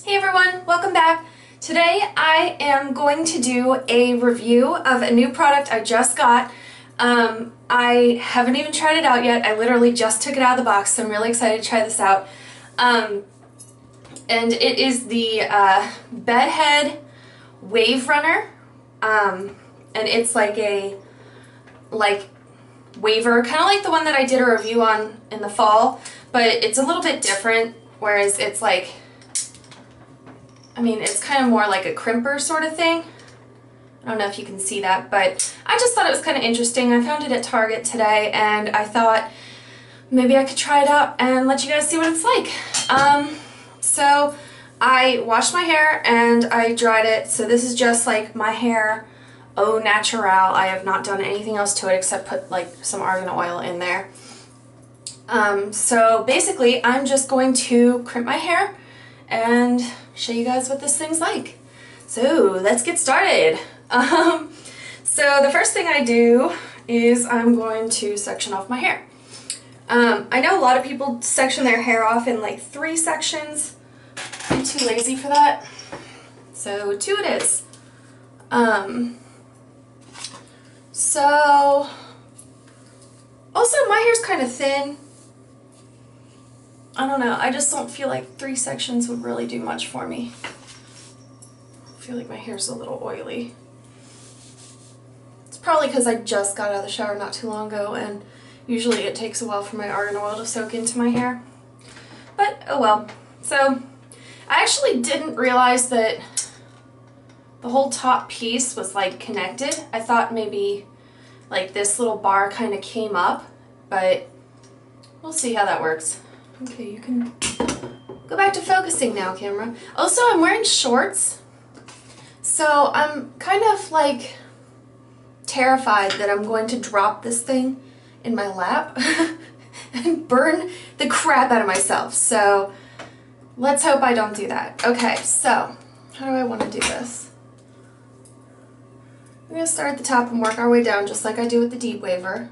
Hey everyone, welcome back. Today I am going to do a review of a new product I just got. I haven't even tried it out yet. I literally just took it out of the box, so I'm really excited to try this out. And it is the Bedhead Wave Runner. And it's like a waver, kind of like the one that I did a review on in the fall, but it's a little bit different, whereas it's like, it's kind of more like a crimper sort of thing. I don't know if you can see that, but I just thought it was kind of interesting. I found it at Target today, and I thought maybe I could try it out and let you guys see what it's like. So I washed my hair and I dried it. So this is just like my hair au naturel. I have not done anything else to it except put like some argan oil in there. So basically I'm just going to crimp my hair and show you guys what this thing's like. So let's get started. So the first thing I do is I'm going to section off my hair. I know a lot of people section their hair off in like 3 sections. I'm too lazy for that. So 2 it is. So also my hair's kind of thin. I don't know, I just don't feel like 3 sections would really do much for me. I feel like my hair's a little oily. It's probably because I just got out of the shower not too long ago, and usually it takes a while for my argan oil to soak into my hair. But oh well. So I actually didn't realize that the whole top piece was like connected. I thought maybe like this little bar kind of came up, but we'll see how that works. Okay, you can go back to focusing now, camera. Also, I'm wearing shorts, so I'm kind of like terrified that I'm going to drop this thing in my lap and burn the crap out of myself. So let's hope I don't do that. Okay, so how do I want to do this? We're going to start at the top and work our way down just like I do with the deep waver.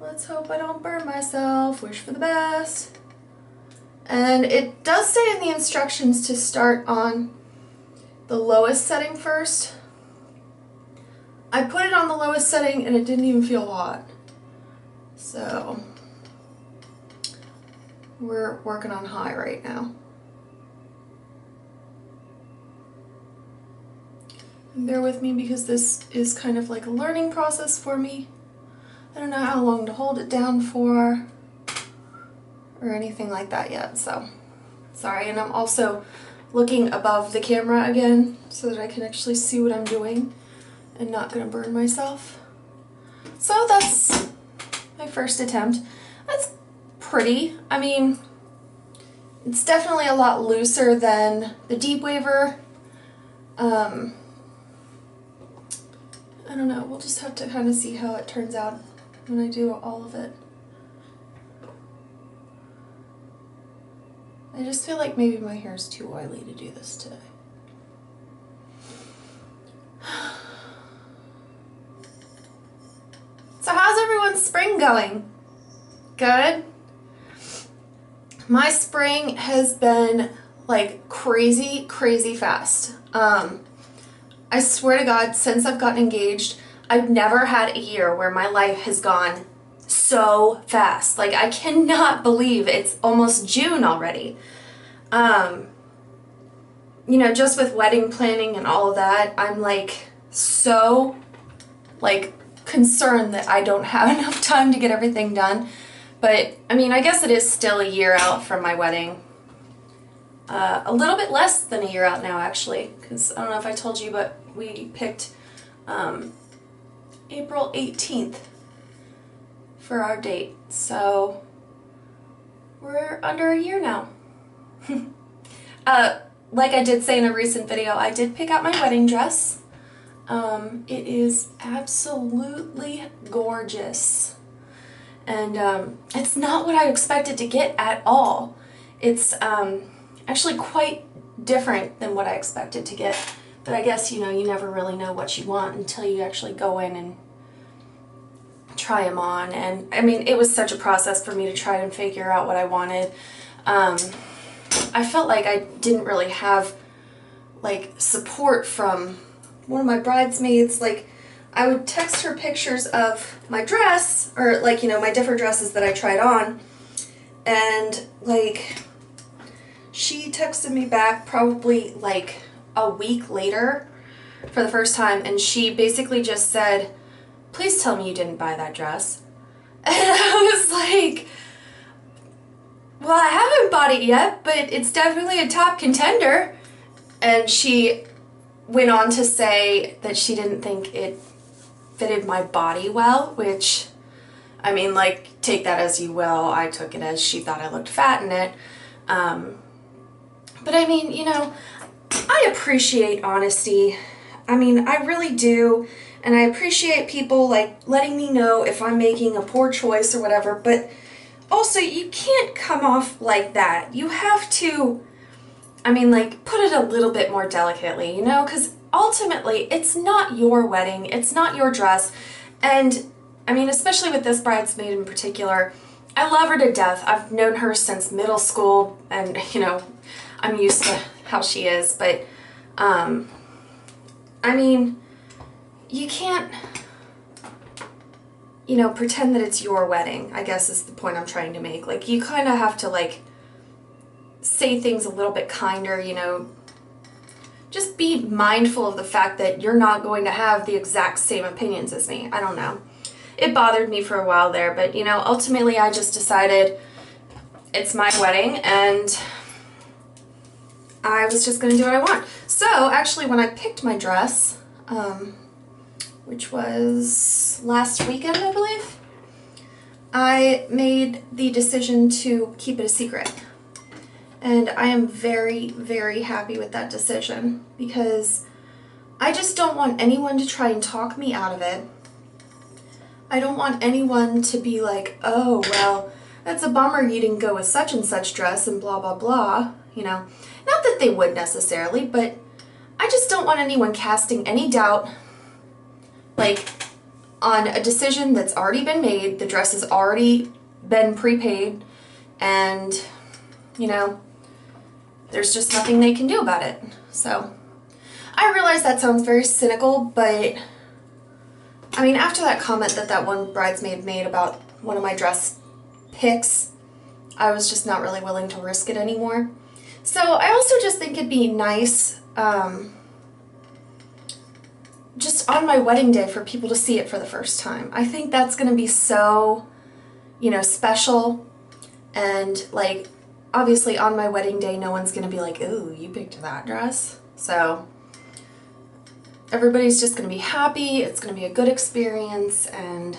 Let's hope I don't burn myself. Wish for the best. And it does say in the instructions to start on the lowest setting first. I put it on the lowest setting and it didn't even feel hot. So we're working on high right now. And bear with me because this is kind of like a learning process for me. I don't know how long to hold it down for or anything like that yet, so sorry. And I'm also looking above the camera again so that I can actually see what I'm doing and not gonna burn myself. So that's my first attempt. That's pretty. I mean, it's definitely a lot looser than the deep waver. I don't know, we'll just have to kind of see how it turns out when I do all of it. I just feel like maybe my hair is too oily to do this today. So how's everyone's spring going? Good? My spring has been like crazy, crazy fast. I swear to God, since I've gotten engaged, I've never had a year where my life has gone so fast. Like, I cannot believe it's almost June already. You know, just with wedding planning and all of that, I'm like so like concerned that I don't have enough time to get everything done. But I mean, I guess it is still a year out from my wedding. A little bit less than a year out now, actually, because I don't know if I told you, but we picked April 18th for our date, so we're under a year now. Like I did say in a recent video, I did pick out my wedding dress. It is absolutely gorgeous, and it's not what I expected to get at all. It's actually quite different than what I expected to get, but I guess, you know, you never really know what you want until you actually go in and try them on. And I mean, it was such a process for me to try and figure out what I wanted. I I felt like I didn't really have like support from one of my bridesmaids. Like, I would text her pictures of my dress, or like, you know, my different dresses that I tried on, and like, she texted me back probably like a week later for the first time, and she basically just said, "Please tell me you didn't buy that dress." And I was like, well, I haven't bought it yet, but it's definitely a top contender. And she went on to say that she didn't think it fitted my body well, which, I mean, like, take that as you will. I took it as she thought I looked fat in it. But I mean, you know, I appreciate honesty. I mean, I really do. And I appreciate people, like, letting me know if I'm making a poor choice or whatever. But also, you can't come off like that. You have to, I mean, like, put it a little bit more delicately, you know? Because ultimately, it's not your wedding. It's not your dress. And, I mean, especially with this bridesmaid in particular, I love her to death. I've known her since middle school, and, you know, I'm used to how she is. But, I mean, you can't, you know, pretend that it's your wedding, I guess is the point I'm trying to make. Like, you kind of have to, like, say things a little bit kinder, you know. Just be mindful of the fact that you're not going to have the exact same opinions as me. I don't know. It bothered me for a while there, but, you know, ultimately I just decided it's my wedding, and I was just going to do what I want. So, actually, when I picked my dress, which was last weekend, I believe, I made the decision to keep it a secret. And I am very, very happy with that decision, because I just don't want anyone to try and talk me out of it. I don't want anyone to be like, oh, well, that's a bummer you didn't go with such and such dress and blah, blah, blah, you know. Not that they would necessarily, but I just don't want anyone casting any doubt, like, on a decision that's already been made. The dress has already been prepaid, and, you know, there's just nothing they can do about it. So, I realize that sounds very cynical, but, I mean, after that comment that one bridesmaid made about one of my dress picks, I was just not really willing to risk it anymore. So, I also just think it'd be nice, just on my wedding day, for people to see it for the first time. I think that's going to be so, you know, special, and, like, obviously on my wedding day, no one's going to be like, ooh, you picked that dress. So, everybody's just going to be happy, it's going to be a good experience, and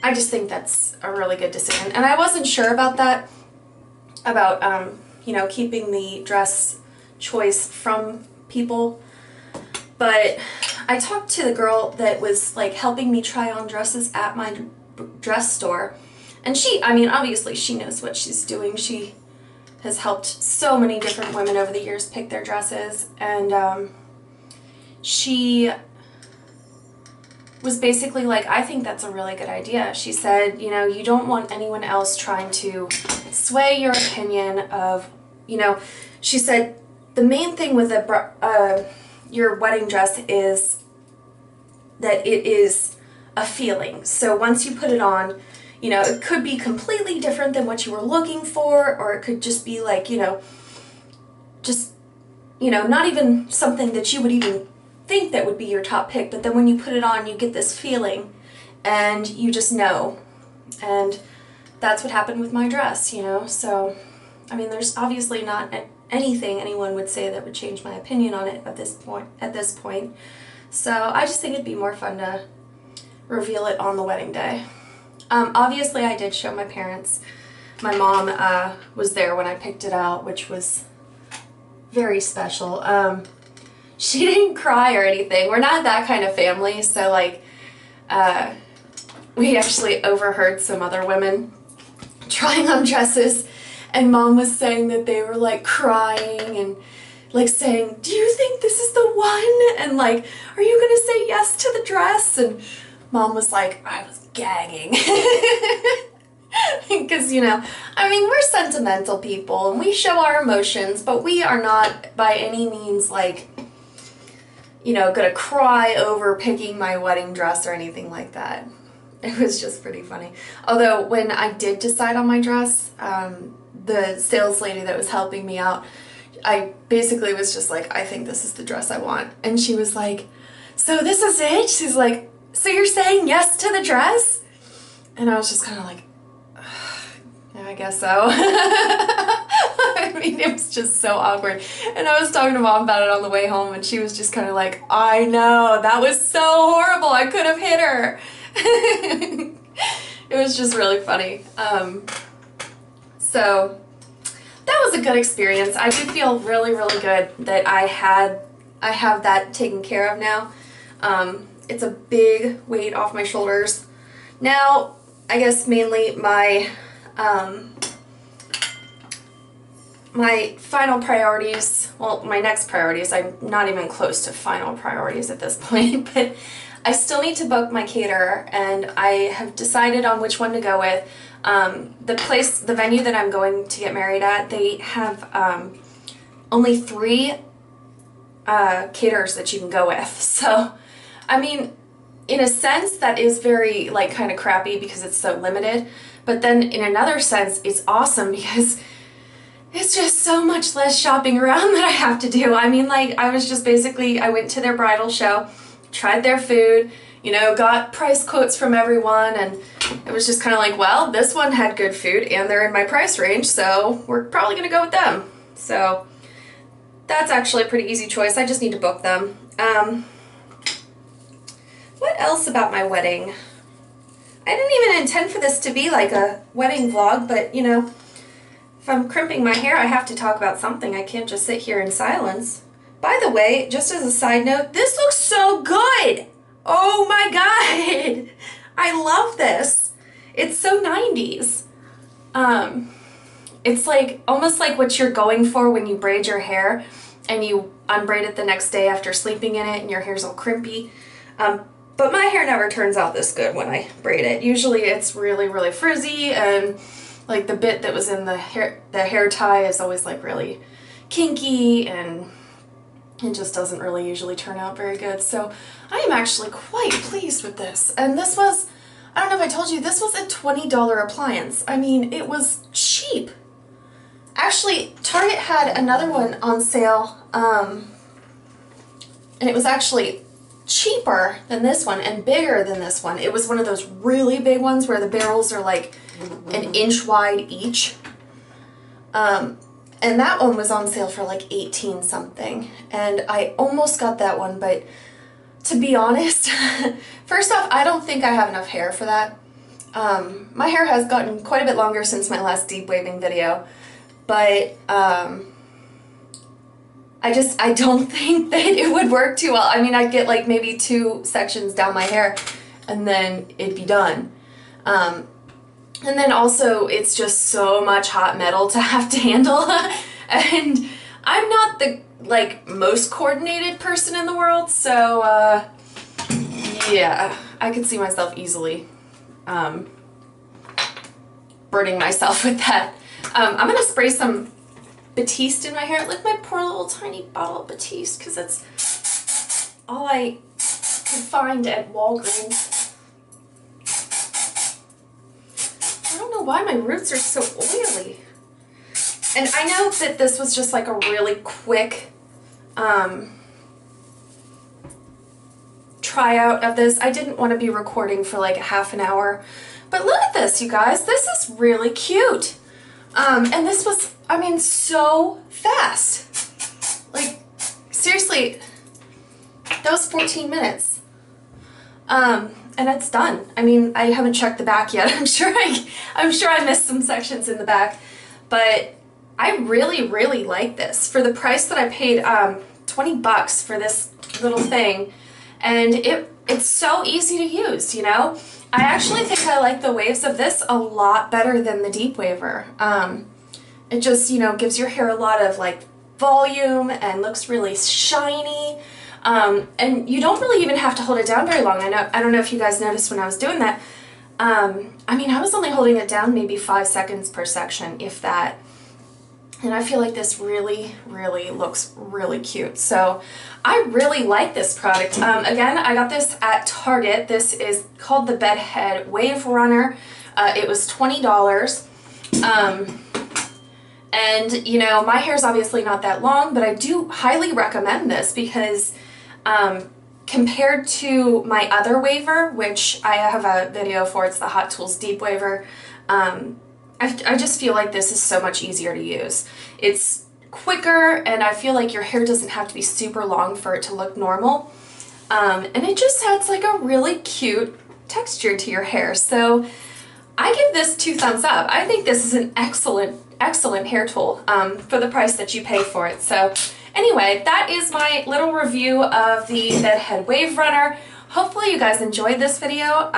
I just think that's a really good decision. And I wasn't sure about that, about, you know, keeping the dress choice from people. But I talked to the girl that was, like, helping me try on dresses at my dress store. And she, I mean, obviously she knows what she's doing. She has helped so many different women over the years pick their dresses. And she was basically like, I think that's a really good idea. She said, you know, you don't want anyone else trying to sway your opinion of, you know, she said the main thing with your wedding dress is that it is a feeling. So once you put it on, you know, it could be completely different than what you were looking for, or it could just be like, you know, just, you know, not even something that you would even think that would be your top pick, but then when you put it on, you get this feeling, and you just know. And that's what happened with my dress, you know. So, I mean, there's obviously not anything anyone would say that would change my opinion on it at this point. So I just think it'd be more fun to reveal it on the wedding day. Obviously I did show my parents. My mom was there when I picked it out, which was very special. She didn't cry or anything. We're not that kind of family, so, like, we actually overheard some other women trying on dresses, and Mom was saying that they were, like, crying and, like, saying, do you think this is the one? And, like, are you gonna say yes to the dress? And Mom was like, I was gagging. Because, you know, I mean, we're sentimental people and we show our emotions, but we are not by any means like, you know, gonna cry over picking my wedding dress or anything like that. It was just pretty funny. Although when I did decide on my dress, the sales lady that was helping me out, I basically was just like, I think this is the dress I want. And she was like, so this is it? She's like, so you're saying yes to the dress? And I was just kind of like, yeah, I guess so. I mean, it was just so awkward. And I was talking to Mom about it on the way home, and she was just kind of like, I know, that was so horrible. I could have hit her. It was just really funny. So that was a good experience. I do feel really, really good that I have that taken care of now. It's a big weight off my shoulders. Now, I guess mainly my my final priorities, well, my next priorities, I'm not even close to final priorities at this point, but I still need to book my caterer, and I have decided on which one to go with. The venue that I'm going to get married at, they have only 3 caterers that you can go with. So, I mean, in a sense, that is very, like, kind of crappy because it's so limited. But then in another sense, it's awesome because it's just so much less shopping around that I have to do. I mean, like, I went to their bridal show, tried their food, you know, got price quotes from everyone, and it was just kind of like, well, this one had good food and they're in my price range, so we're probably going to go with them. So that's actually a pretty easy choice. I just need to book them. What else about my wedding? I didn't even intend for this to be like a wedding vlog, but, you know, if I'm crimping my hair, I have to talk about something. I can't just sit here in silence. By the way, just as a side note, this looks so good! Oh my god! I love this. It's so 90s. It's like almost like what you're going for when you braid your hair and you unbraid it the next day after sleeping in it and your hair's all crimpy. But my hair never turns out this good when I braid it. Usually it's really, really frizzy, and like the bit that was in the hair tie is always like really kinky, and it just doesn't really usually turn out very good. So I am actually quite pleased with this. And this was, I don't know if I told you, this was a $20 appliance. I mean, it was cheap. Actually, Target had another one on sale, and it was actually cheaper than this one and bigger than this one. It was one of those really big ones where the barrels are like an inch wide each. And that one was on sale for like 18 something. And I almost got that one, but to be honest, first off, I don't think I have enough hair for that. My hair has gotten quite a bit longer since my last deep waving video, but I don't think that it would work too well. I mean, I'd get like maybe 2 sections down my hair and then it'd be done. And then also it's just so much hot metal to have to handle. And I'm not the like most coordinated person in the world, so yeah, I could see myself easily burning myself with that. I'm gonna spray some Batiste in my hair, like my poor little tiny bottle of Batiste, because that's all I could find at Walgreens. I don't know why my roots are so oily. And I know that this was just like a really quick tryout of this. I didn't want to be recording for like a half an hour. But look at this, you guys. This is really cute. And this was, I mean, so fast. Like, seriously, that was 14 minutes. And it's done. I mean, I haven't checked the back yet. I'm sure I missed some sections in the back, but I really, really like this. For the price that I paid, 20 bucks for this little thing, and it's so easy to use, you know? I actually think I like the waves of this a lot better than the deep waver. It just, you know, gives your hair a lot of like volume and looks really shiny. And you don't really even have to hold it down very long. I don't know if you guys noticed when I was doing that, I mean, I was only holding it down maybe 5 seconds per section, if that. And I feel like this really, really looks really cute. So I really like this product. Again, I got this at Target. This is called the Bedhead Wave Runner. It was $20. And you know, my hair's obviously not that long, but I do highly recommend this because compared to my other waver, which I have a video for, it's the Hot Tools Deep Waver, I just feel like this is so much easier to use. It's quicker, and I feel like your hair doesn't have to be super long for it to look normal. And it just adds like a really cute texture to your hair. So I give this 2 thumbs up. I think this is an excellent hair tool for the price that you pay for it. So anyway, that is my little review of the Bedhead Wave Runner. Hopefully you guys enjoyed this video.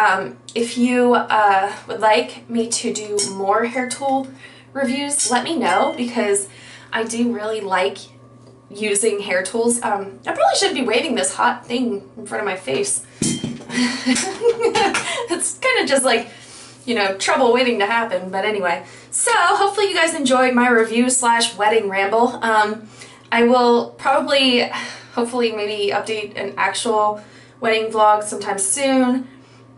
If you would like me to do more hair tool reviews, let me know, because I do really like using hair tools. I probably shouldn't be waving this hot thing in front of my face. It's kind of just like, you know, trouble waiting to happen, but anyway. So hopefully you guys enjoyed my review / wedding ramble. I will probably, hopefully maybe update an actual wedding vlog sometime soon,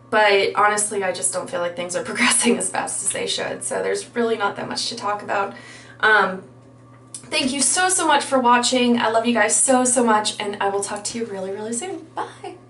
but honestly I just don't feel like things are progressing as fast as they should, so there's really not that much to talk about. Thank you so much for watching. I love you guys so much, and I will talk to you really soon. Bye!